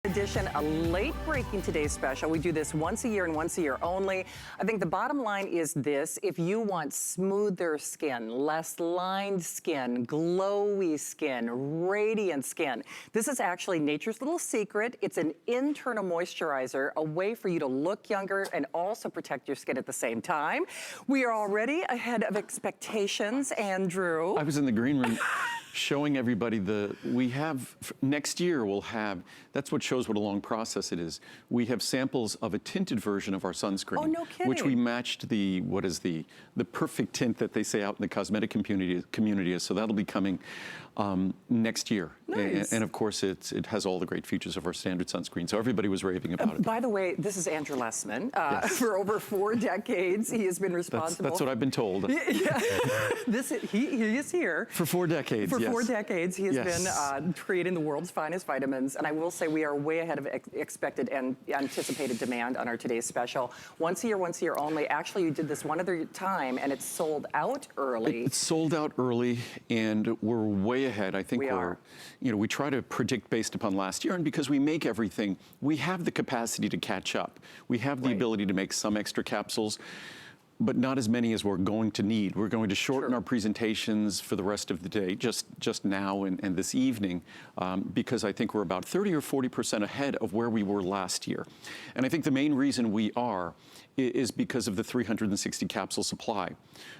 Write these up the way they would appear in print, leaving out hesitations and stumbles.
Edition, a late breaking today's special. We do this once a year and once a year only. I think the bottom line is this: if you want smoother skin, less lined skin, glowy skin, radiant skin, this is actually nature's little secret. It's an internal moisturizer, a way for you to look younger and also protect your skin at the same time. We are already ahead of expectations, Andrew. I was in the green room showing everybody next year we'll have, that's what shows what a long process it is. We have samples of a tinted version of our sunscreen. Oh, no kidding. Which we matched the perfect tint that they say out in the cosmetic community is. So that'll be coming next year. Nice. And of course, it has all the great features of our standard sunscreen. So everybody was raving about it. By the way, this is Andrew Lessman. Yes. For over 4 decades, he has been responsible. That's what I've been told. Yeah. He is here. For 4 decades, For yes. 4 decades, he has been creating the world's finest vitamins. And I will say we are way ahead of expected and anticipated demand on our today's special. Once a year only. Actually, you did this one other time, and it's sold out early. It's sold out early, and we're way ahead. I think we try to predict based upon last year, and because we make everything, we have the capacity to catch up. We have the ability to make some extra capsules, but not as many as we're going to need. We're going to shorten our presentations for the rest of the day, just now and this evening, because I think we're about 30 or 40% ahead of where we were last year. And I think the main reason we are is because of the 360 capsule supply.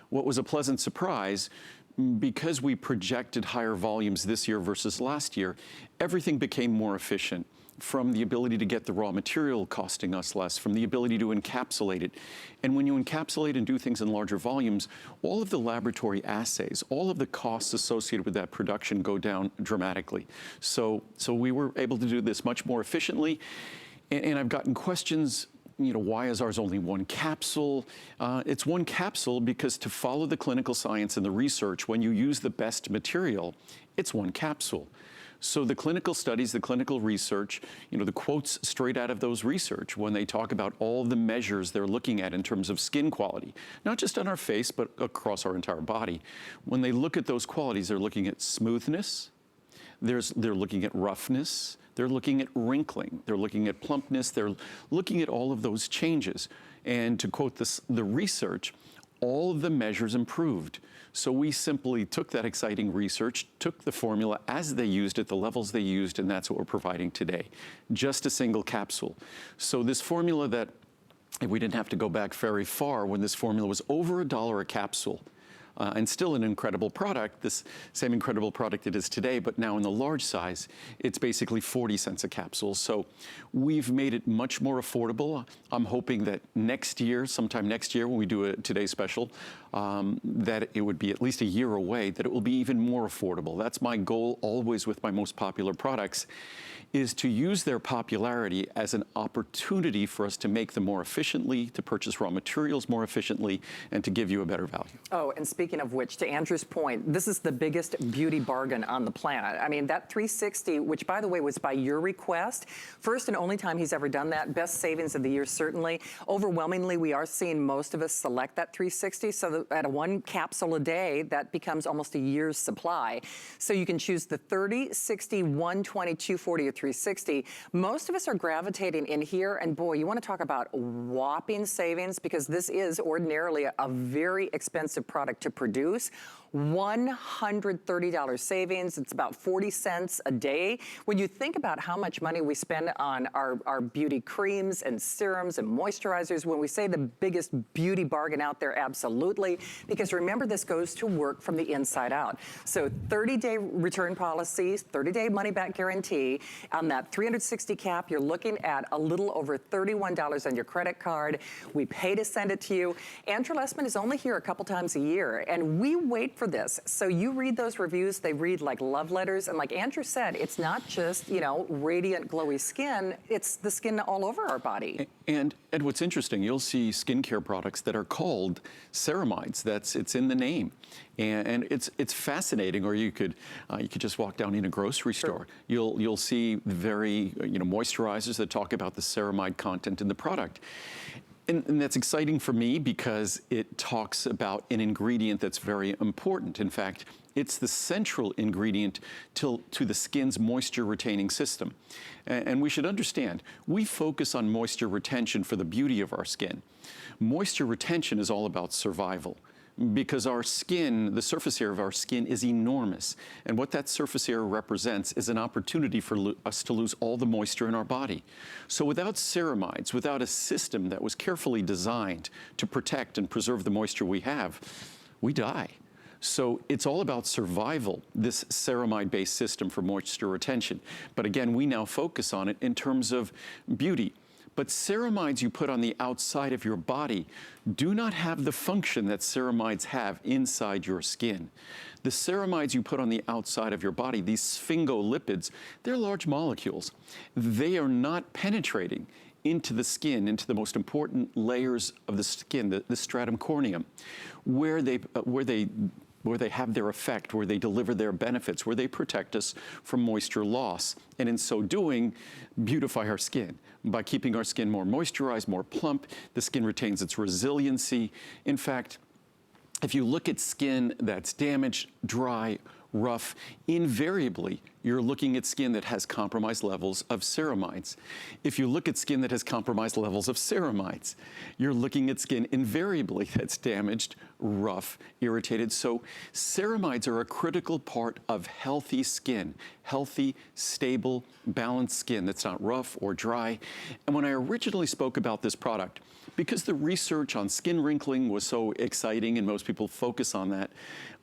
What was a pleasant surprise, because we projected higher volumes this year versus last year, everything became more efficient. From the ability to get the raw material costing us less, from the ability to encapsulate it. And when you encapsulate and do things in larger volumes, all of the laboratory assays, all of the costs associated with that production go down dramatically. So we were able to do this much more efficiently. And I've gotten questions, why is ours only 1 capsule? It's 1 capsule because to follow the clinical science and the research, when you use the best material, it's 1 capsule. So the clinical studies, the clinical research, the quotes straight out of those research when they talk about all the measures they're looking at in terms of skin quality, not just on our face, but across our entire body. When they look at those qualities, they're looking at smoothness, they're looking at roughness, they're looking at wrinkling, they're looking at plumpness, they're looking at all of those changes. And to quote the research, all of the measures improved. So we simply took that exciting research, took the formula as they used it, the levels they used, and that's what we're providing today. Just a single capsule. So this formula that, we didn't have to go back very far when this formula was over $1 a capsule. And still an incredible product, this same incredible product it is today, but now in the large size, it's basically 40 cents a capsule. So we've made it much more affordable. I'm hoping that next year, sometime next year when we do a Today Special, that it would be at least a year away, that it will be even more affordable. That's my goal always with my most popular products, is to use their popularity as an opportunity for us to make them more efficiently, to purchase raw materials more efficiently, and to give you a better value. Oh, and speaking of which, to Andrew's point, this is the biggest beauty bargain on the planet. I mean, that 360, which by the way was by your request, first and only time he's ever done that, best savings of the year certainly. Overwhelmingly, we are seeing most of us select that 360, so at a 1 capsule a day, that becomes almost a year's supply. So you can choose the 30, 60, 120, 240, or 360. Most of us are gravitating in here, and boy, you want to talk about whopping savings, because this is ordinarily a very expensive product to produce. $130 savings. It's about 40 cents a day. When you think about how much money we spend on our beauty creams and serums and moisturizers, when we say the biggest beauty bargain out there, absolutely. Because remember, this goes to work from the inside out. So 30-day return policies, 30-day money-back guarantee. On that 360 cap, you're looking at a little over $31 on your credit card. We pay to send it to you. Andrew Lessman is only here a couple times a year, and we wait for this. So you read those reviews, they read like love letters. And like Andrew said, it's not just, radiant, glowy skin, it's the skin all over our body. And what's interesting, you'll see skincare products that are called ceramides. It's in the name. And it's fascinating. Or you could just walk down in a grocery store. You'll see very, moisturizers that talk about the ceramide content in the product. And that's exciting for me because it talks about an ingredient that's very important. In fact, it's the central ingredient to the skin's moisture retaining system. And we should understand, we focus on moisture retention for the beauty of our skin. Moisture retention is all about survival, because our skin, the surface area of our skin is enormous. And what that surface area represents is an opportunity for us to lose all the moisture in our body. So without ceramides, without a system that was carefully designed to protect and preserve the moisture we have, we die. So it's all about survival, this ceramide-based system for moisture retention. But again, we now focus on it in terms of beauty. But ceramides you put on the outside of your body do not have the function that ceramides have inside your skin. The ceramides you put on the outside of your body, these sphingolipids, they're large molecules. They are not penetrating into the skin, into the most important layers of the skin, the stratum corneum, where they have their effect, where they deliver their benefits, where they protect us from moisture loss, and in so doing, beautify our skin. By keeping our skin more moisturized, more plump, the skin retains its resiliency. In fact, if you look at skin that's damaged, dry, rough, invariably, you're looking at skin that has compromised levels of ceramides. If you look at skin that has compromised levels of ceramides, you're looking at skin invariably that's damaged, rough, irritated. So ceramides are a critical part of healthy skin, healthy, stable, balanced skin that's not rough or dry. And when I originally spoke about this product, because the research on skin wrinkling was so exciting and most people focus on that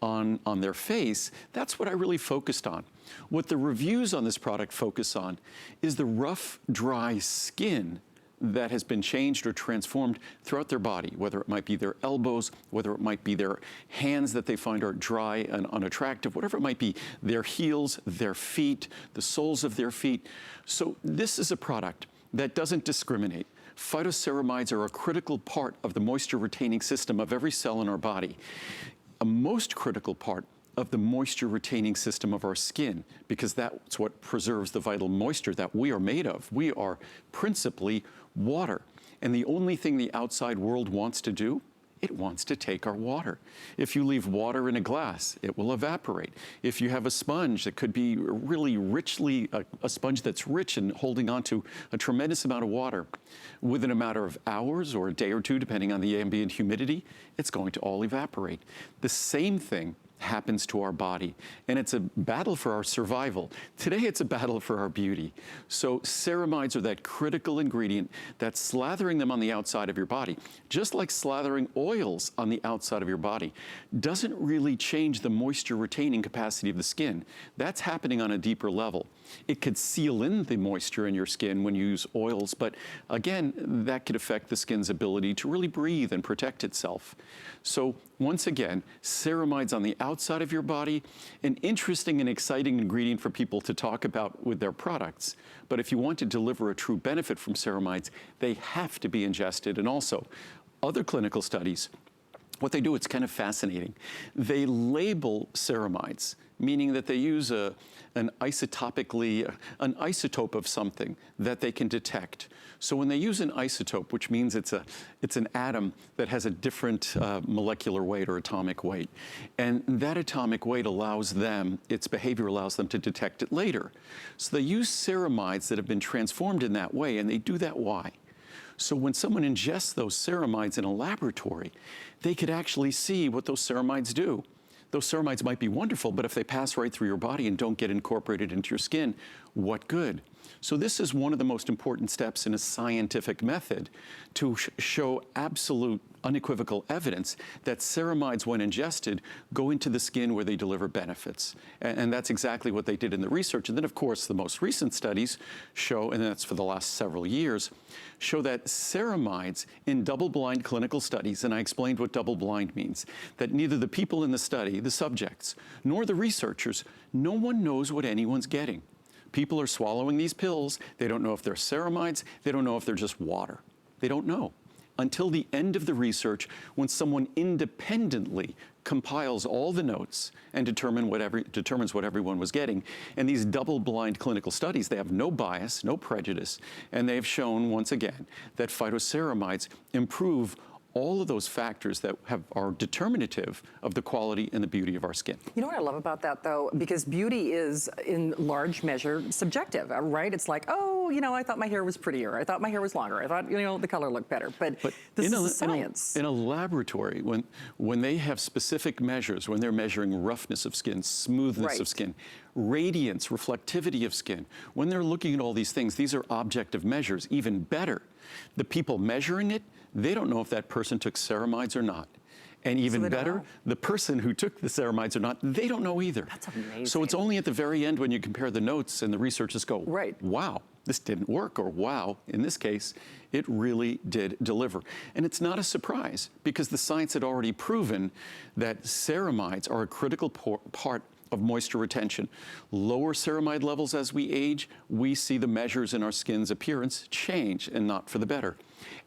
on their face, that's what I really focused on. What the reviews on this product focus on is the rough, dry skin that has been changed or transformed throughout their body, whether it might be their elbows, whether it might be their hands that they find are dry and unattractive, whatever it might be, their heels, their feet, the soles of their feet. So this is a product that doesn't discriminate. Phytoceramides are a critical part of the moisture retaining system of every cell in our body. A most critical part of the moisture retaining system of our skin, because that's what preserves the vital moisture that we are made of. We are principally water. And the only thing the outside world wants to do, it wants to take our water. If you leave water in a glass, it will evaporate. If you have a sponge that could be really richly, a sponge that's rich and holding on to a tremendous amount of water, within a matter of hours or a day or two, depending on the ambient humidity, it's going to all evaporate. The same thing happens to our body, and it's a battle for our survival. Today it's a battle for our beauty. So ceramides are that critical ingredient that's slathering them on the outside of your body, just like slathering oils on the outside of your body, doesn't really change the moisture retaining capacity of the skin. That's happening on a deeper level. It could seal in the moisture in your skin when you use oils, but again, that could affect the skin's ability to really breathe and protect itself. So once again, ceramides on the outside of your body, an interesting and exciting ingredient for people to talk about with their products. But if you want to deliver a true benefit from ceramides, they have to be ingested. And also, other clinical studies, what they do, it's kind of fascinating. They label ceramides, meaning that they use an isotope of something that they can detect. So when they use an isotope, which means it's an atom that has a different molecular weight or atomic weight, and that atomic weight allows them, its behavior allows them to detect it later. So they use ceramides that have been transformed in that way, and they do that why? So when someone ingests those ceramides in a laboratory, they could actually see what those ceramides do. Those ceramides might be wonderful, but if they pass right through your body and don't get incorporated into your skin, what good? So this is one of the most important steps in a scientific method to show absolute, unequivocal evidence that ceramides, when ingested, go into the skin where they deliver benefits. And that's exactly what they did in the research. And then, of course, the most recent studies show, and that's for the last several years, show that ceramides in double-blind clinical studies, and I explained what double-blind means, that neither the people in the study, the subjects, nor the researchers, no one knows what anyone's getting. People are swallowing these pills. They don't know if they're ceramides. They don't know if they're just water. They don't know. Until the end of the research, when someone independently compiles all the notes and determines what everyone was getting. And these double-blind clinical studies, they have no bias, no prejudice, and they've shown, once again, that phytoceramides improve all of those factors that are determinative of the quality and the beauty of our skin. You know what I love about that, though? Because beauty is, in large measure, subjective, right? It's like, oh, you know, I thought my hair was prettier. I thought my hair was longer. I thought, you know, the color looked better. But this is science. In a laboratory, when they have specific measures, when they're measuring roughness of skin, smoothness of skin, radiance, reflectivity of skin, when they're looking at all these things, these are objective measures. Even better, the people measuring it, they don't know if that person took ceramides or not. And even better, the person who took the ceramides or not, they don't know either. That's amazing. So it's only at the very end when you compare the notes and the researchers go, wow, this didn't work, or wow, in this case, it really did deliver. And it's not a surprise, because the science had already proven that ceramides are a critical part of moisture retention. Lower ceramide levels as we age, we see the measures in our skin's appearance change, and not for the better.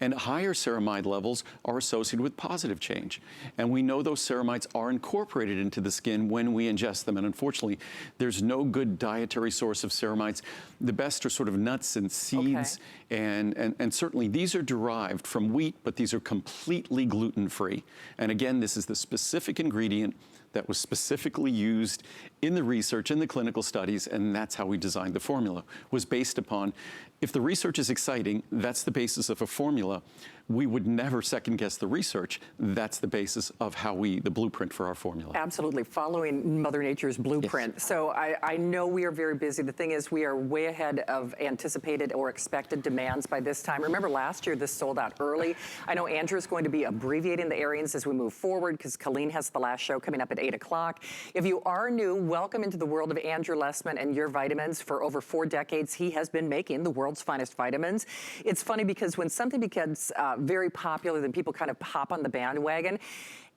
And higher ceramide levels are associated with positive change. And we know those ceramides are incorporated into the skin when we ingest them. And unfortunately, there's no good dietary source of ceramides. The best are sort of nuts and seeds. And certainly these are derived from wheat, but these are completely gluten-free. And again, this is the specific ingredient that was specifically used in the research, in the clinical studies, and that's how we designed the formula, was based upon, if the research is exciting, that's the basis of a formula. We would never second guess the research. That's the basis of how the blueprint for our formula. Absolutely, following Mother Nature's blueprint. Yes. So I know we are very busy. The thing is, we are way ahead of anticipated or expected demands by this time. Remember last year, this sold out early. I know Andrew's going to be abbreviating the airings as we move forward, because Colleen has the last show coming up at 8 o'clock. If you are new, welcome into the world of Andrew Lessman and your vitamins. For over 4 decades, he has been making the world's finest vitamins. It's funny because when something becomes very popular, then people kind of hop on the bandwagon.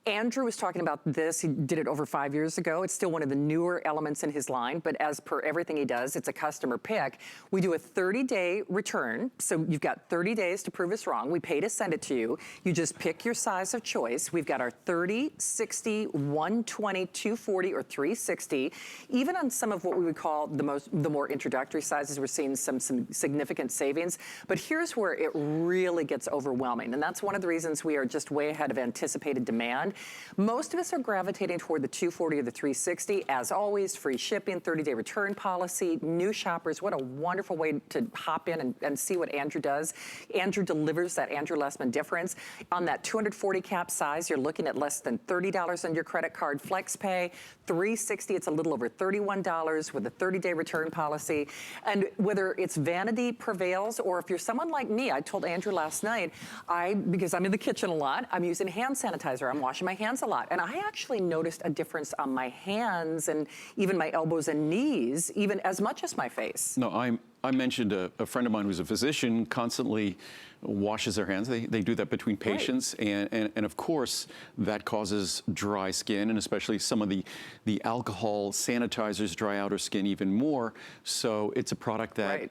Andrew was talking about this. He did it over 5 years ago. It's still one of the newer elements in his line, but as per everything he does, it's a customer pick. We do a 30-day return, so you've got 30 days to prove us wrong. We pay to send it to you. You just pick your size of choice. We've got our 30, 60, 120, 240, or 360. Even on some of what we would call the more introductory sizes, we're seeing some significant savings. But here's where it really gets overwhelming, and that's one of the reasons we are just way ahead of anticipated demand. Most of us are gravitating toward the 240 or the 360. As always, free shipping, 30-day return policy. New shoppers, what a wonderful way to hop in and see what Andrew does. Andrew delivers that Andrew Lessman difference. On that 240 cap size, you're looking at less than $30 on your credit card flex pay. 360, it's a little over $31 with a 30-day return policy. And whether it's vanity prevails, or if you're someone like me, I told Andrew last night, because I'm in the kitchen a lot, I'm using hand sanitizer. I'm washing my hands a lot. And I actually noticed a difference on my hands and even my elbows and knees, even as much as my face. No, I mentioned a friend of mine who's a physician constantly washes their hands. They do that between patients, and of course that causes dry skin, and especially some of the alcohol sanitizers dry out our skin even more. So it's a product that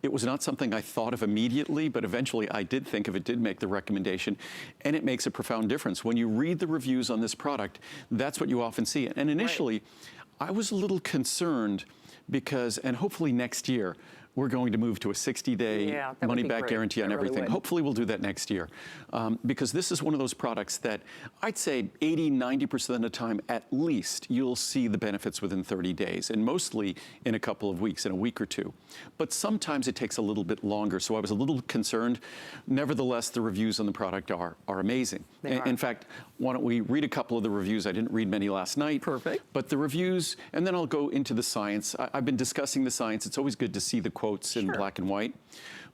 it was not something I thought of immediately, but eventually I did think of it, did make the recommendation, and it makes a profound difference. When you read the reviews on this product, that's what you often see. And initially, I was a little concerned because, and hopefully next year, we're going to move to a 60-day money-back guarantee on everything. Hopefully we'll do that next year, because this is one of those products that I'd say 80, 90% of the time at least you'll see the benefits within 30 days, and mostly in a couple of weeks, in a week or two. But sometimes it takes a little bit longer, so I was a little concerned. Nevertheless, the reviews on the product are amazing. In fact, why don't we read a couple of the reviews? I didn't read many last night. Perfect. But the reviews, and then I'll go into the science. I've been discussing the science. It's always good to see the quotes in black and white,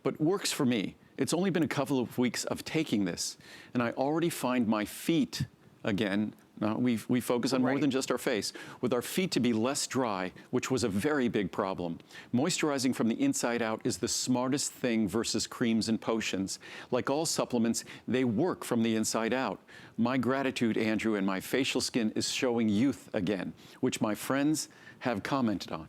but works for me. It's only been a couple of weeks of taking this, and I already find my feet, again, we focus on more than just our face, with our feet to be less dry, which was a very big problem. Moisturizing from the inside out is the smartest thing versus creams and potions. Like all supplements, they work from the inside out. My gratitude, Andrew, and my facial skin is showing youth again, which my friends have commented on.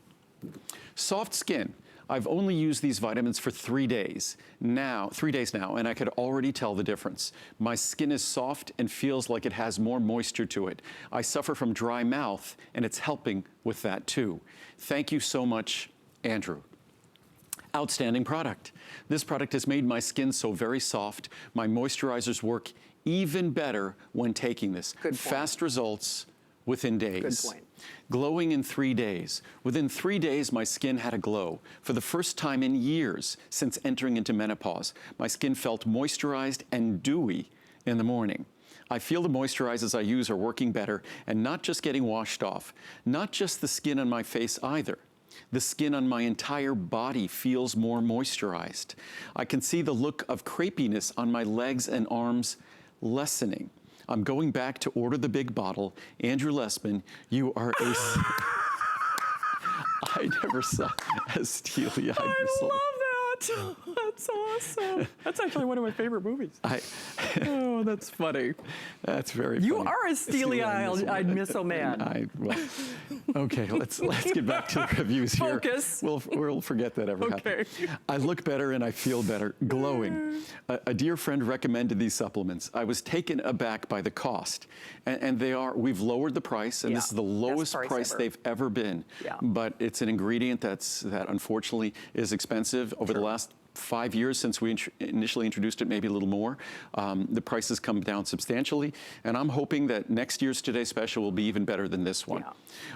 Soft skin. I've only used these vitamins for 3 days now, and I could already tell the difference. My skin is soft and feels like it has more moisture to it. I suffer from dry mouth, and it's helping with that too. Thank you so much, Andrew. Outstanding product. This product has made my skin so very soft. My moisturizers work even better when taking this. Good point. Fast results within days. Good point. Glowing in 3 days. Within 3 days, my skin had a glow. For the first time in years since entering into menopause, my skin felt moisturized and dewy in the morning. I feel the moisturizers I use are working better and not just getting washed off. Not just the skin on my face either. The skin on my entire body feels more moisturized. I can see the look of crepiness on my legs and arms lessening. I'm going back to order the big bottle. Andrew Lessman, you are a... I never saw a steely-eyed result. that. That's awesome. That's actually one of my favorite movies. Oh, that's funny. That's very funny. You are a steely-eyed missile man. Okay, let's get back to the reviews here. Focus. We'll forget that ever happened. I look better and I feel better, glowing. A dear friend recommended these supplements. I was taken aback by the cost, and we've lowered the price, and this is the lowest price they've ever been. Yeah. But it's an ingredient that unfortunately is expensive. Over the last 5 years since we initially introduced it, maybe a little more, the price has come down substantially, and I'm hoping that next year's Today Special will be even better than this one. Yeah.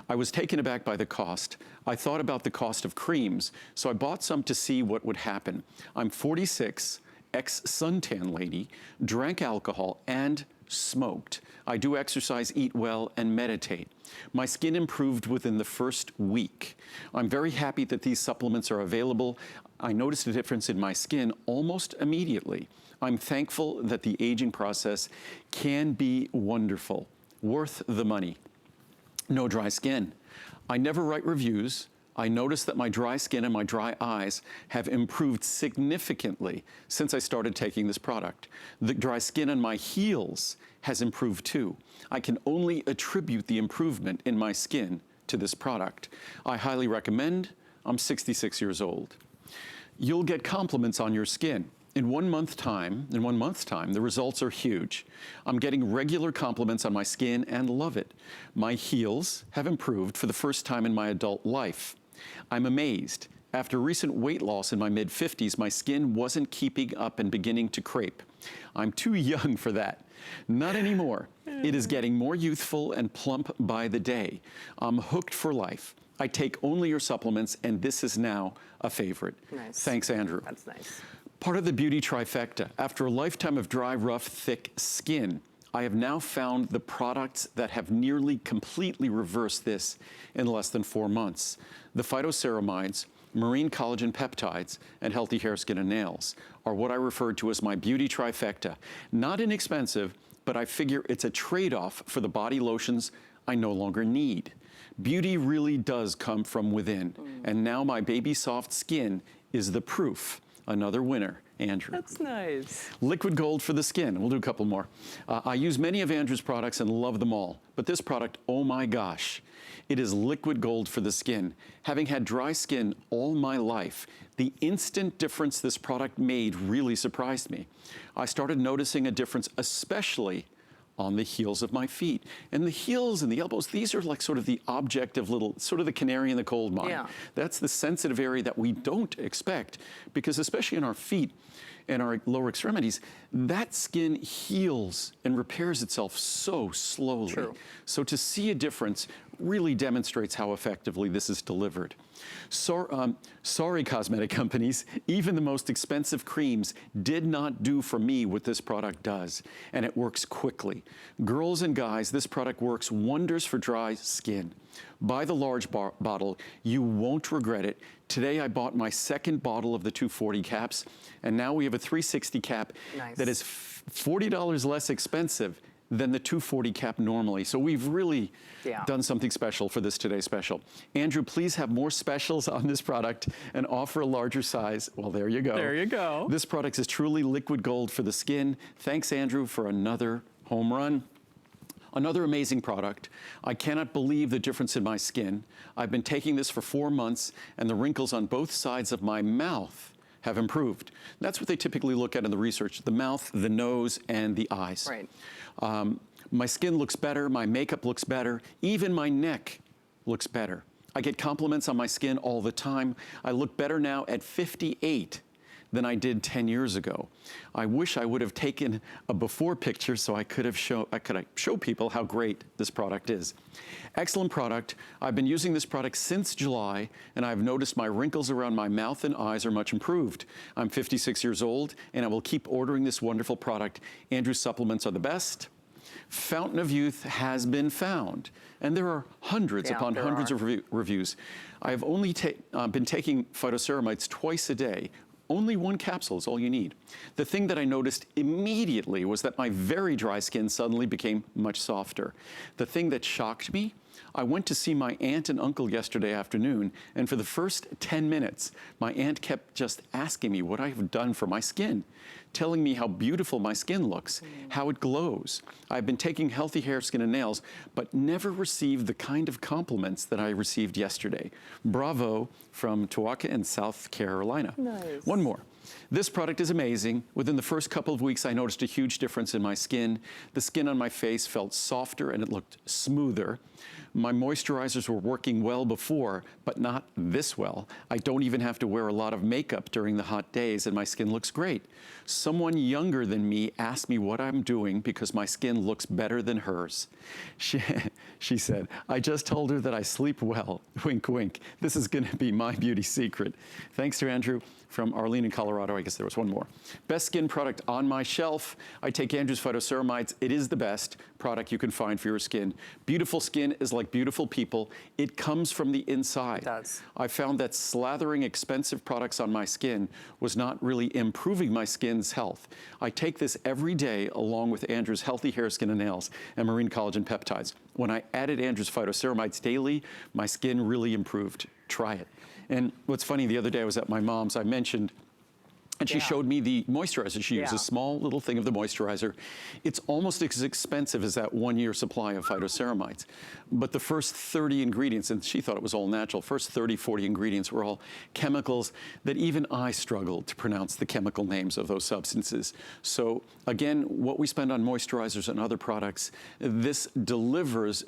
I was taken aback by the cost. I thought about the cost of creams, so I bought some to see what would happen. I'm 46, ex-suntan lady, drank alcohol, and smoked. I do exercise, eat well, and meditate. My skin improved within the first week. I'm very happy that these supplements are available. I noticed a difference in my skin almost immediately. I'm thankful that the aging process can be wonderful, worth the money. No dry skin. I never write reviews. I noticed that my dry skin and my dry eyes have improved significantly since I started taking this product. The dry skin on my heels has improved too. I can only attribute the improvement in my skin to this product. I highly recommend. I'm 66 years old. You'll get compliments on your skin. In 1 month's time, the results are huge. I'm getting regular compliments on my skin and love it. My heels have improved for the first time in my adult life. I'm amazed. After recent weight loss in my mid-50s, my skin wasn't keeping up and beginning to crepe. I'm too young for that. Not anymore. It is getting more youthful and plump by the day. I'm hooked for life. I take only your supplements, and this is now a favorite. Nice. Thanks, Andrew. That's nice. Part of the beauty trifecta. After a lifetime of dry, rough, thick skin, I have now found the products that have nearly completely reversed this in less than 4 months. The Phytoceramides, marine collagen peptides, and healthy hair, skin, and nails are what I refer to as my beauty trifecta. Not inexpensive, but I figure it's a trade-off for the body lotions I no longer need. Beauty really does come from within, and now my baby soft skin is the proof. Another winner, Andrew. That's nice. Liquid gold for the skin. We'll do a couple more. I use many of Andrew's products and love them all, but this product, oh my gosh, it is liquid gold for the skin. Having had dry skin all my life, the instant difference this product made really surprised me. I started noticing a difference, especially on the heels of my feet. And the heels and the elbows, these are like sort of the objective little, sort of the canary in the coal mine. Yeah. That's the sensitive area that we don't expect, because especially in our feet and our lower extremities, that skin heals and repairs itself so slowly. True. So to see a difference really demonstrates how effectively this is delivered. Sorry, cosmetic companies, even the most expensive creams did not do for me what this product does, and it works quickly. Girls and guys, this product works wonders for dry skin. Buy the large bottle, you won't regret it. Today I bought my second bottle of the 240 caps, and now we have a 360 cap that is $40 less expensive than the 240 cap normally. So we've really done something special for this Today Special. Andrew, please have more specials on this product and offer a larger size. Well, there you go. There you go. This product is truly liquid gold for the skin. Thanks, Andrew, for another home run. Another amazing product. I cannot believe the difference in my skin. I've been taking this for 4 months, and the wrinkles on both sides of my mouth have improved. That's what they typically look at in the research, the mouth, the nose, and the eyes. Right. My skin looks better, my makeup looks better, even my neck looks better. I get compliments on my skin all the time. I look better now at 58 than I did 10 years ago. I wish I would have taken a before picture so I could show people how great this product is. Excellent product. I've been using this product since July, and I've noticed my wrinkles around my mouth and eyes are much improved. I'm 56 years old, and I will keep ordering this wonderful product. Andrew's supplements are the best. Fountain of Youth has been found, and there are hundreds upon hundreds of reviews. I have only been taking Phytoceramides twice a day. Only 1 capsule is all you need. The thing that I noticed immediately was that my very dry skin suddenly became much softer. The thing that shocked me, I went to see my aunt and uncle yesterday afternoon, and for the first 10 minutes, my aunt kept just asking me what I have done for my skin, telling me how beautiful my skin looks, how it glows. I've been taking healthy hair, skin, and nails, but never received the kind of compliments that I received yesterday. Bravo from Tawaka in South Carolina. Nice. One more. This product is amazing. Within the first couple of weeks, I noticed a huge difference in my skin. The skin on my face felt softer and it looked smoother. My moisturizers were working well before, but not this well. I don't even have to wear a lot of makeup during the hot days, and my skin looks great. Someone younger than me asked me what I'm doing because my skin looks better than hers. She said, I just told her that I sleep well. Wink, wink. This is going to be my beauty secret. Thanks to Andrew from Arlene in Colorado. I guess there was one more. Best skin product on my shelf. I take Andrew's Phytoceramides. It is the best product you can find for your skin. Beautiful skin is like beautiful people. It comes from the inside. It does. I found that slathering expensive products on my skin was not really improving my skin's health. I take this every day along with Andrew's Healthy Hair, Skin, and Nails and Marine Collagen Peptides. When I added Andrew's Phytoceramides daily, my skin really improved. Try it. And what's funny, the other day I was at my mom's, I mentioned, and she showed me the moisturizer. She used a small little thing of the moisturizer. It's almost as expensive as that 1-year supply of Phytoceramides. But the first 30 ingredients, and she thought it was all natural, first 30, 40 ingredients were all chemicals that even I struggled to pronounce the chemical names of those substances. So again, what we spend on moisturizers and other products, this delivers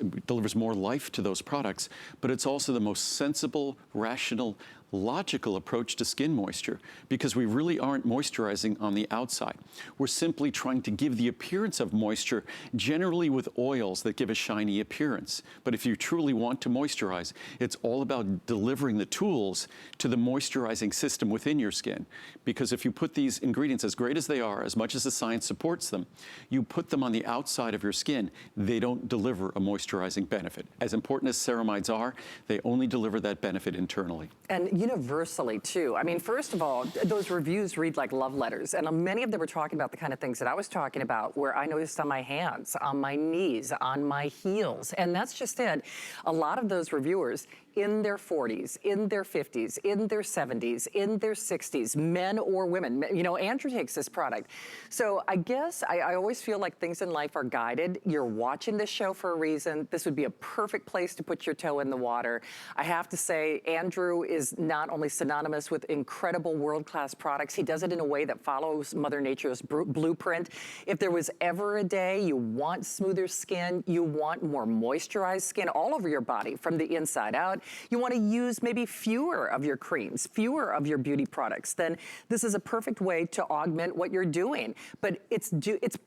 more life to those products, but it's also the most sensible, rational, logical approach to skin moisture, because we really aren't moisturizing on the outside. We're simply trying to give the appearance of moisture, generally with oils that give a shiny appearance. But if you truly want to moisturize, it's all about delivering the tools to the moisturizing system within your skin. Because if you put these ingredients, as great as they are, as much as the science supports them, you put them on the outside of your skin, they don't deliver a moisturizing benefit. As important as ceramides are, they only deliver that benefit internally. And universally, too. I mean, first of all, those reviews read like love letters. And many of them were talking about the kind of things that I was talking about, where I noticed on my hands, on my knees, on my heels. And that's just it. A lot of those reviewers in their 40s, in their 50s, in their 70s, in their 60s, men or women. You know, Andrew takes this product. So I guess I always feel like things in life are guided. You're watching this show for a reason. This would be a perfect place to put your toe in the water. I have to say, Andrew is not only synonymous with incredible world-class products, he does it in a way that follows Mother Nature's blueprint. If there was ever a day you want smoother skin, you want more moisturized skin all over your body from the inside out, you want to use maybe fewer of your creams, fewer of your beauty products, then this is a perfect way to augment what you're doing. But it's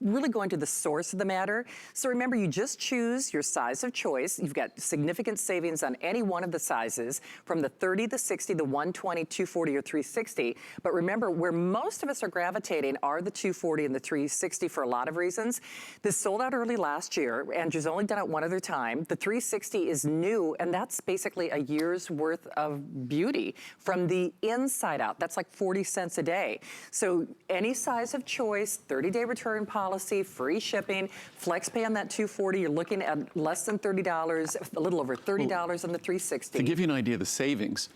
really going to the source of the matter. So remember, you just choose your size of choice. You've got significant savings on any one of the sizes, from the 30, the 60, the 120, 240, or 360. But remember, where most of us are gravitating are the 240 and the 360 for a lot of reasons. This sold out early last year. Andrew's only done it one other time. The 360 is new, and that's basically a year's worth of beauty from the inside out. That's like 40 cents a day. So any size of choice, 30-day return policy, free shipping, flex pay on that 240, you're looking at less than $30, a little over $30 on the 360. To give you an idea of the savings,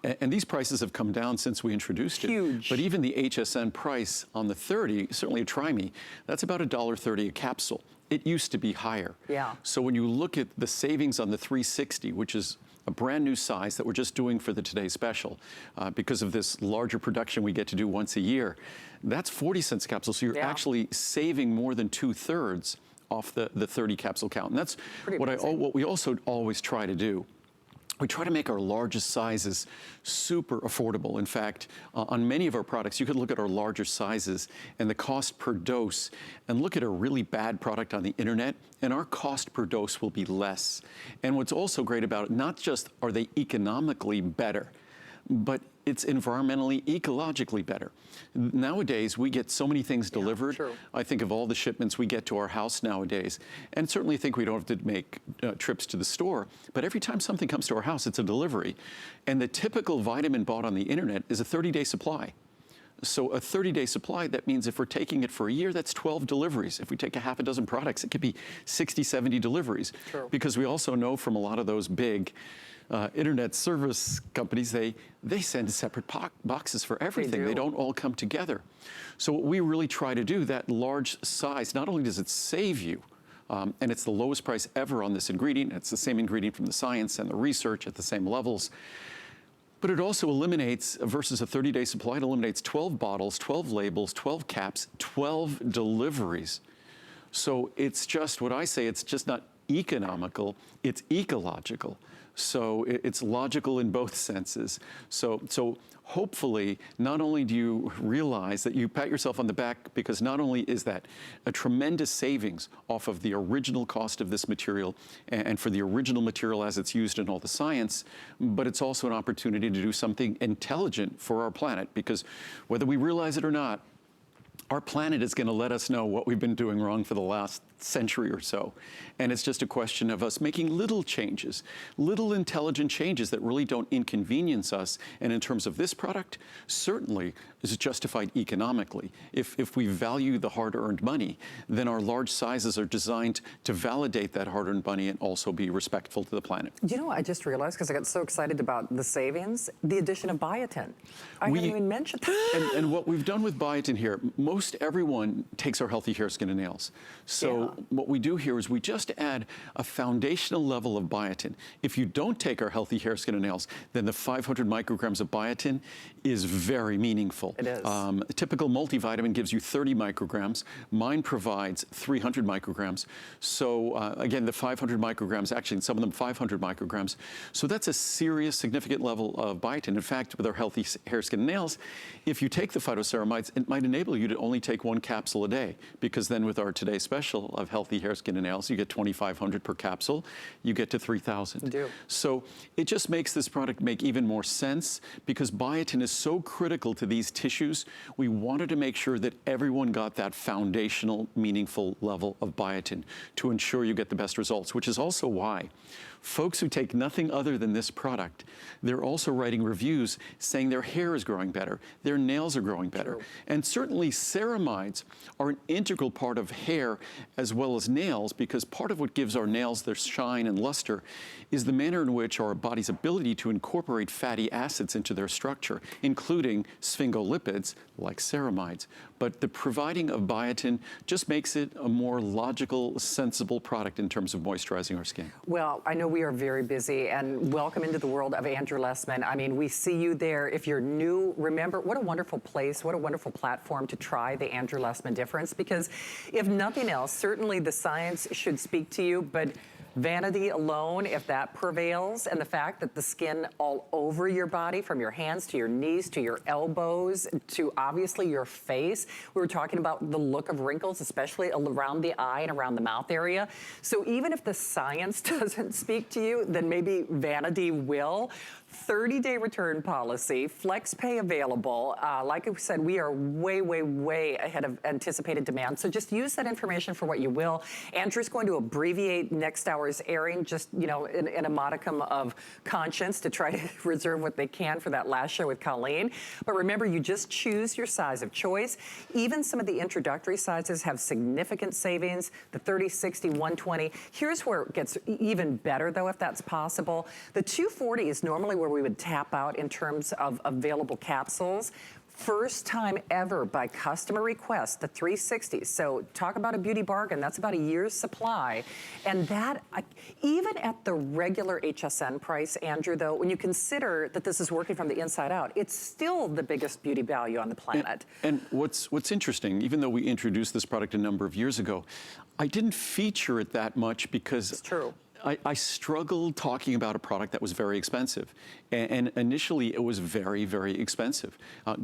and these prices have come down since we introduced it. Huge. But even the HSN price on the 30, certainly a Try Me, that's about $1.30 a capsule. it used to be higher. Yeah. So when you look at the savings on the 360, which is a brand new size that we're just doing for the Today Special, because of this larger production we get to do once a year, that's 40 cents a capsule. So you're actually saving more than 2/3 off the 30 capsule count. And that's what we also always try to do. We try to make our largest sizes super affordable. In fact, on many of our products, you could look at our larger sizes and the cost per dose and look at a really bad product on the internet, and our cost per dose will be less. And what's also great about it, not just are they economically better, but it's environmentally, ecologically better. Nowadays, we get so many things delivered. I think of all the shipments we get to our house nowadays, and certainly think we don't have to make trips to the store, but every time something comes to our house, it's a delivery. And the typical vitamin bought on the internet is a 30-day supply. So a 30-day supply, that means if we're taking it for a year, that's 12 deliveries. If we take a half a dozen products, it could be 60, 70 deliveries. Because we also know from a lot of those big internet service companies, they send separate boxes for everything. They don't all come together. So what we really try to do, that large size, not only does it save you, and it's the lowest price ever on this ingredient, it's the same ingredient from the science and the research at the same levels, but it also eliminates, versus a 30-day supply, it eliminates 12 bottles, 12 labels, 12 caps, 12 deliveries. So it's just, what I say, it's just not economical, it's ecological. So it's logical in both senses. So hopefully, not only do you realize that you pat yourself on the back, because not only is that a tremendous savings off of the original cost of this material and for the original material as it's used in all the science, but it's also an opportunity to do something intelligent for our planet, because whether we realize it or not, our planet is going to let us know what we've been doing wrong for the last century or so. And it's just a question of us making little changes, little intelligent changes that really don't inconvenience us. And in terms of this product, certainly is justified economically. If we value the hard-earned money, then our large sizes are designed to validate that hard-earned money and also be respectful to the planet. You know what I just realized, because I got so excited about the savings, the addition of biotin. I hadn't even mentioned that. And what we've done with biotin here, most everyone takes our healthy hair, skin, and nails. So what we do here is we just add a foundational level of biotin. If you don't take our healthy hair, skin, and nails, then the 500 micrograms of biotin is very meaningful. It is. A typical multivitamin gives you 30 micrograms. Mine provides 300 micrograms. So again, the 500 micrograms, actually some of them 500 micrograms. So that's a serious, significant level of biotin. In fact, with our healthy hair, skin, and nails, if you take the phytoceramides, it might enable you to only take 1 capsule a day, because then with our Today Special of healthy hair, skin, and nails, you get 2,500 per capsule, you get to 3,000. You do. So it just makes this product make even more sense, because biotin is so critical to these tissues. We wanted to make sure that everyone got that foundational, meaningful level of biotin to ensure you get the best results, which is also why folks who take nothing other than this product, they're also writing reviews saying their hair is growing better, their nails are growing better. And certainly ceramides are an integral part of hair as well as nails, because part of what gives our nails their shine and luster is the manner in which our body's ability to incorporate fatty acids into their structure, including sphingolipids like ceramides. But the providing of biotin just makes it a more logical, sensible product in terms of moisturizing our skin. Well, I know we are very busy, and welcome into the world of Andrew Lessman. I mean, we see you there. If you're new, remember, what a wonderful place, what a wonderful platform to try the Andrew Lessman difference, because if nothing else, certainly the science should speak to you, but vanity alone, if that prevails, and the fact that the skin all over your body, from your hands to your knees to your elbows to obviously your face. We were talking about the look of wrinkles, especially around the eye and around the mouth area. So even if the science doesn't speak to you, then maybe vanity will. 30-day return policy, flex pay available. Like I said, we are way, way, way ahead of anticipated demand. So just use that information for what you will. Andrew's going to abbreviate next hour's airing, just, you know, in a modicum of conscience to try to reserve what they can for that last show with Colleen. But remember, you just choose your size of choice. Even some of the introductory sizes have significant savings, the 30, 60, 120. Here's where it gets even better, though, if that's possible. The 240 is normally where we would tap out in terms of available capsules. First time ever by customer request, the 360. So talk about a beauty bargain. That's about a year's supply. And that, even at the regular HSN price, Andrew, though, when you consider that this is working from the inside out, it's still the biggest beauty value on the planet. And what's interesting, even though we introduced this product a number of years ago, I didn't feature it that much because it's true. I struggled talking about a product that was very expensive. And initially, it was very, very expensive.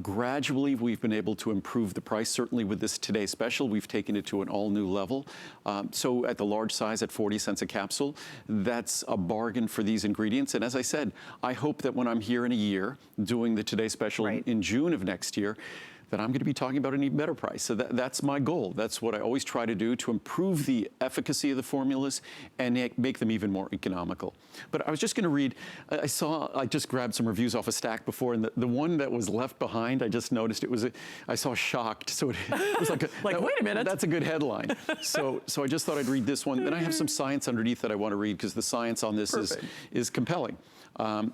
Gradually, we've been able to improve the price. Certainly with this Today Special, we've taken it to an all-new level. So at the large size, at 40 cents a capsule, that's a bargain for these ingredients. And as I said, I hope that when I'm here in a year doing the Today Special in June of next year, that I'm going to be talking about an even better price. So that's my goal. That's what I always try to do, to improve the efficacy of the formulas and make them even more economical. But I was just going to read, I just grabbed some reviews off a stack before, and the one that was left behind, I just noticed I saw shocked. So it was like, wait a minute. That's a good headline. So I just thought I'd read this one. Then I have some science underneath that I want to read, because the science on this is compelling.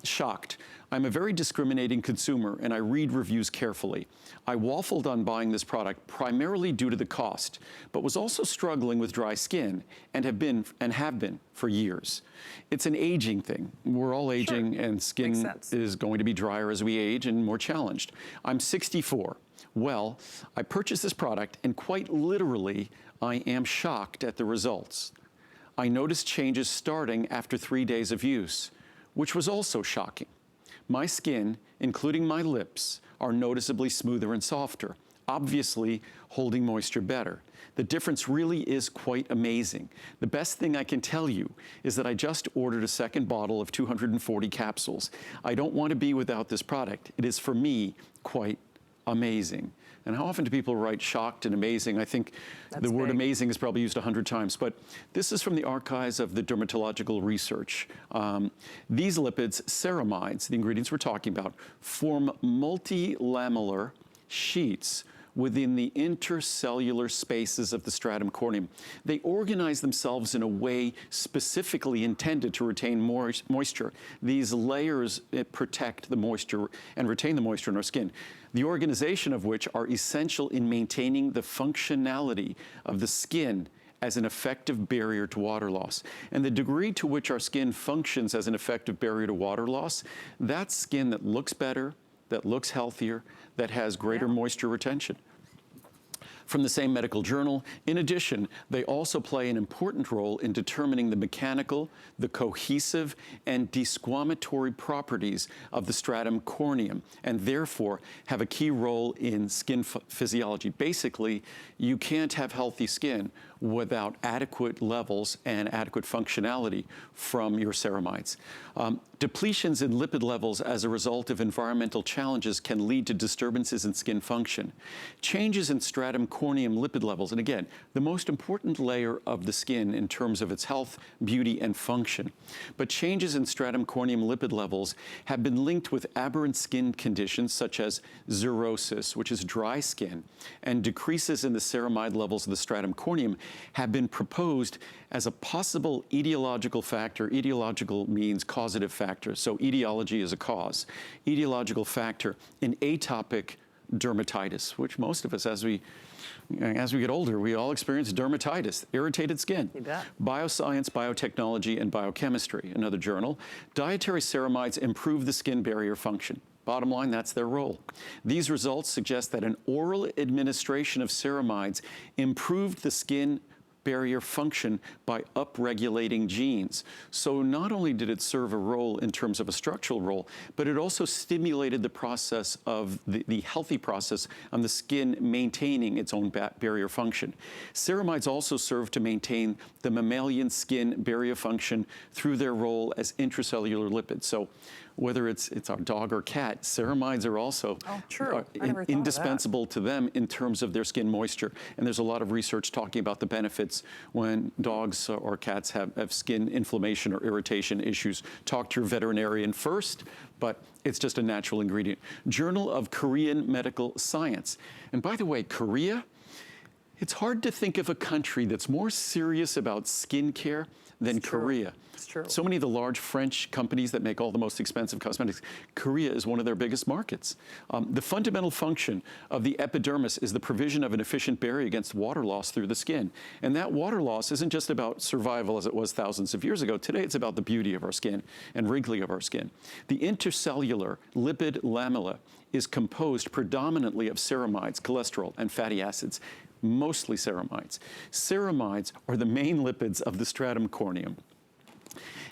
Shocked. I'm a very discriminating consumer, and I read reviews carefully. I waffled on buying this product primarily due to the cost, but was also struggling with dry skin and have been for years. It's an aging thing. We're all aging, and skin is going to be drier as we age and more challenged. I'm 64. Well, I purchased this product, and quite literally, I am shocked at the results. I noticed changes starting after 3 days of use, which was also shocking. My skin, including my lips, are noticeably smoother and softer, obviously holding moisture better. The difference really is quite amazing. The best thing I can tell you is that I just ordered a second bottle of 240 capsules. I don't want to be without this product. It is, for me, quite amazing. And how often do people write shocked and amazing? I think the word amazing is probably used 100 times, but this is from the archives of the dermatological research. These lipids, ceramides, the ingredients we're talking about, form multilamellar sheets within the intercellular spaces of the stratum corneum. They organize themselves in a way specifically intended to retain moisture. These layers protect the moisture and retain the moisture in our skin, the organization of which are essential in maintaining the functionality of the skin as an effective barrier to water loss. And the degree to which our skin functions as an effective barrier to water loss, that's skin that looks better, that looks healthier, that has greater moisture retention. From the same medical journal, in addition, they also play an important role in determining the mechanical, the cohesive, and desquamatory properties of the stratum corneum, and therefore have a key role in skin physiology. Basically, you can't have healthy skin without adequate levels and adequate functionality from your ceramides. Depletions in lipid levels as a result of environmental challenges can lead to disturbances in skin function. Changes in stratum corneum lipid levels, and again, the most important layer of the skin in terms of its health, beauty, and function. But changes in stratum corneum lipid levels have been linked with aberrant skin conditions such as xerosis, which is dry skin, and decreases in the ceramide levels of the stratum corneum have been proposed as a possible etiological factor. Etiological means causative factor, so etiology is a cause. Etiological factor in atopic dermatitis, which most of us, as we get older, we all experience dermatitis, irritated skin. You bet. Bioscience, Biotechnology, and Biochemistry, another journal. Dietary ceramides improve the skin barrier function. Bottom line, that's their role. These results suggest that an oral administration of ceramides improved the skin barrier function by upregulating genes. So not only did it serve a role in terms of a structural role, but it also stimulated the process of the healthy process on the skin maintaining its own barrier function. Ceramides also serve to maintain the mammalian skin barrier function through their role as intracellular lipids. So whether it's our dog or cat, ceramides are also indispensable to them in terms of their skin moisture. And there's a lot of research talking about the benefits when dogs or cats have skin inflammation or irritation issues. Talk to your veterinarian first, but it's just a natural ingredient. Journal of Korean Medical Science. And by the way, Korea, It's hard to think of a country that's more serious about skincare than Korea. It's true. So many of the large French companies that make all the most expensive cosmetics, Korea is one of their biggest markets. The fundamental function of the epidermis is the provision of an efficient barrier against water loss through the skin. And that water loss isn't just about survival as it was thousands of years ago. Today it's about the beauty of our skin and wrinkling of our skin. The intercellular lipid lamella is composed predominantly of ceramides, cholesterol, and fatty acids, mostly ceramides. Ceramides are the main lipids of the stratum corneum.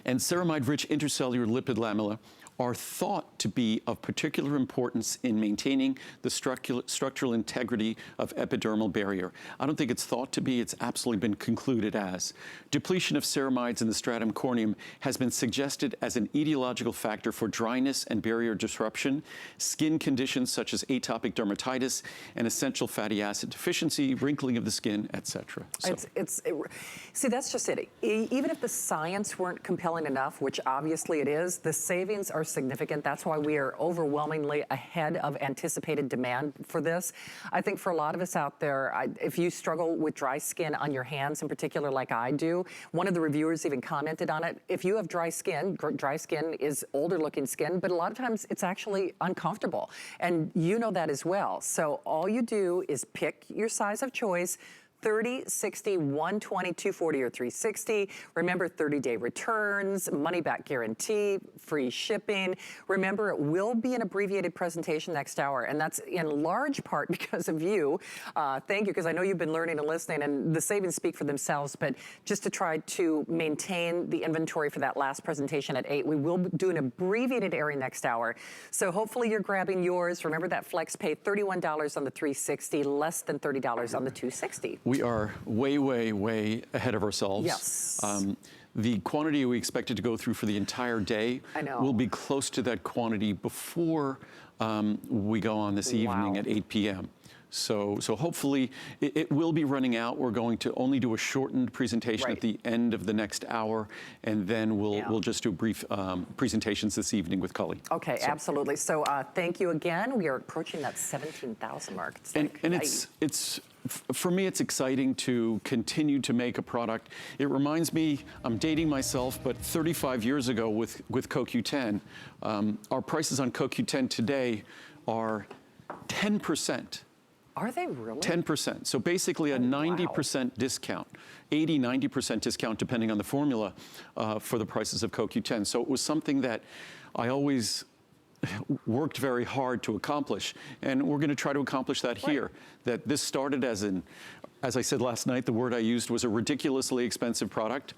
And ceramide-rich intercellular lipid lamella are thought to be of particular importance in maintaining the structural integrity of epidermal barrier. I don't think it's thought to be, it's absolutely been concluded as. Depletion of ceramides in the stratum corneum has been suggested as an etiological factor for dryness and barrier disruption, skin conditions such as atopic dermatitis, and essential fatty acid deficiency, wrinkling of the skin, etc. See, that's just it. Even if the science weren't compelling enough, which obviously it is, the savings are significant. That's why we are overwhelmingly ahead of anticipated demand for this. I think for a lot of us out there, if you struggle with dry skin on your hands in particular like I do, one of the reviewers even commented on it. If you have dry skin is older looking skin, but a lot of times it's actually uncomfortable. And you know that as well. So all you do is pick your size of choice, 30, 60, 120, 240, or 360. Remember, 30-day returns, money-back guarantee, free shipping. Remember, it will be an abbreviated presentation next hour, and that's in large part because of you. Thank you, because I know you've been learning and listening, and the savings speak for themselves, but just to try to maintain the inventory for that last presentation at 8, we will do an abbreviated airing next hour. So hopefully you're grabbing yours. Remember that flex pay, $31 on the 360, less than $30 on the 260. We are way, way, way ahead of ourselves. Yes. The quantity we expected to go through for the entire day will be close to that quantity before we go on this evening at 8 p.m. So hopefully it will be running out. We're going to only do a shortened presentation at the end of the next hour, and then we'll just do brief presentations this evening with Cully. Okay, absolutely. So thank you again. We are approaching that 17,000 mark. It's for me, it's exciting to continue to make a product. It reminds me, I'm dating myself, but 35 years ago with CoQ10, our prices on CoQ10 today are 10%. Are they really? 10%. So basically a 90% discount, 80, 90% discount, depending on the formula, for the prices of CoQ10. So it was something that I always worked very hard to accomplish, and we're going to try to accomplish that here. That this started as I said last night, the word I used was a ridiculously expensive product.